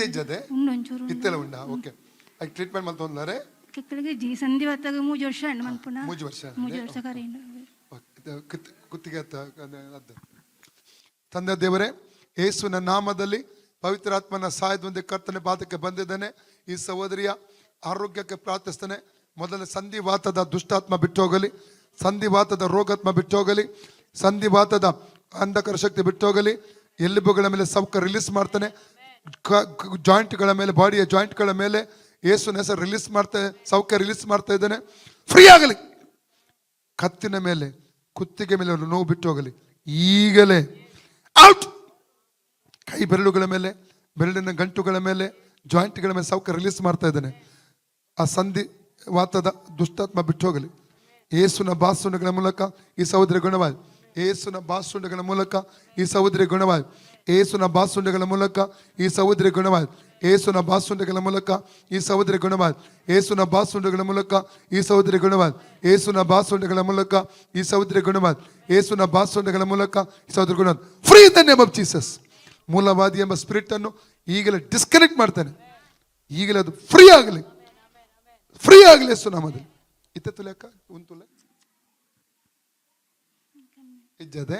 ಇಜ್ಜದೆ ಇತ್ತೆಲ್ಲ ಉಂಡ okay I treatment ಮಲ್ತ ಒಂದರೆ ಕಿಕ್ಕಳಿಗೆ G ಸಂಧಿ ಹೊತ್ತಾಗ 3 ವರ್ಷ ಅಂಡ್ ಮನ್ಪುನ 3 ವರ್ಷ ಕರೆಯಿಂದ ಕುತ್ತಿಗೆ ತಂದೆ ದೇವರೇ ಯೇಸುವಿನ ನಾಮದಲ್ಲಿ ಪವಿತ್ರಾತ್ಮನ ಸಹಾಯದೊಂದಿಗೆ ಕರ್ತನೆ ಪಾದಕ್ಕೆ ಬಂದಿದ್ದೇನೆ. ಈ ಸಹೋದರಿಯ ಆರೋಗ್ಯಕ್ಕೆ ಪ್ರಾರ್ಥಿಸ್ತೇನೆ. ಮೊದಲ ಸಂಧಿವಾತದ ದುಷ್ಟಾತ್ಮ ಬಿಟ್ಟೋಗಲಿ, ಸಂಧಿವಾತದ ರೋಗಾತ್ಮ ಬಿಟ್ಟೋಗಲಿ, ಸಂಧಿವಾತದ ಅಂಧಕಾರ ಶಕ್ತಿ ಬಿಟ್ಟೋಗಲಿ. ಎಲುಬುಗಳ ಮೇಲೆ ಸೌಖ್ಯ ರಿಲೀಸ್ ಮಾಡ್ತಾನೆ. ಜಾಯಿಂಟ್ಗಳ ಮೇಲೆ, ಬಾಡಿಯ ಜಾಯಿಂಟ್ಗಳ ಮೇಲೆ ಯೇಸುವಿನ ಹೆಸರು ರಿಲೀಸ್ ಮಾಡ್ತಾ, ಸೌಖ್ಯ ರಿಲೀಸ್ ಮಾಡ್ತಾ ಇದ್ದಾನೆ. ಫ್ರೀ ಆಗಲಿ. ಕತ್ತಿನ ಮೇಲೆ, ಕುತ್ತಿಗೆ ಮೇಲೆ ನೋವು ಬಿಟ್ಟು ಹೋಗಲಿ ಈಗಲೇ. ಔಟ್. ಕೈ ಬೆರಳುಗಳ ಮೇಲೆ, ಬೆರಳಿನ ಗಂಟುಗಳ ಮೇಲೆ, ಜಾಯಿಂಟ್ಗಳ ಮೇಲೆ ಸೌಖ್ಯ ರಿಲೀಸ್ ಮಾಡ್ತಾ ಇದ್ದಾನೆ. ಆ ಸಂಧಿ ವಾತದ ದುಷ್ಟಾತ್ಮ ಬಿಟ್ಟು ಹೋಗಲಿ. ಯೇಸುವಿನ ಬಾಸುಂಡಗಳ ಮೂಲಕ ಈ ಸಹೋದರಿ ಗುಣವಾಯಿ. ಯೇಸುವಿನ ಬಾಸುಂಡಗಳ ಮೂಲಕ ಈ ಸಹೋದರಿ ಗುಣವಾಯಿ. ಯೇಸುವಿನ ಬಾಸುಂಡಗಳ ಮೂಲಕ ಈ ಸಹೋದರಿ ಗುಣವಾಯಿ. ಯೇಸುವಿನ ಬಾಸುಂಡಗಳ ಮೂಲಕ ಈ ಸಹೋದರಿ ಗುಣವಾಯಿ. ಯೇಸುವಿನ ಬಾಸುಂಡಗಳ ಮೂಲಕ ಈ ಸಹೋದರಿ ಗುಣವಾಯಿ. ಯೇಸುವಿನ ಬಾಸುಂಡಗಳ ಮೂಲಕ ಈ ಸಹೋದರಿ ಗುಣವಾಯಿ. ಯೇಸುವಿನ ಬಾಸುಂಡಗಳ ಮೂಲಕ ಈ ಸಹೋದರಿ ಗುಣವಾಯಿ. Free in the name of Jesus. ಮೂಲವಾದಿ ಎಂಬ ಸ್ಪಿರಿಟ್ ಅನ್ನು ಈಗಲೇ ಡಿಸ್ಕನೆಕ್ಟ್ ಮಾಡ್ತಾನೆ. ಈಗಲೇ ಅದು ಫ್ರೀ ಆಗಲಿ, ಫ್ರೀ ಆಗಲಿ ಯೇಸು ನಾಮದಲ್ಲಿ. ಇತ್ತೆ ತುಲೆಕ್ಕ ಉಂತುಲೆ ಇಜ್ಜದೆ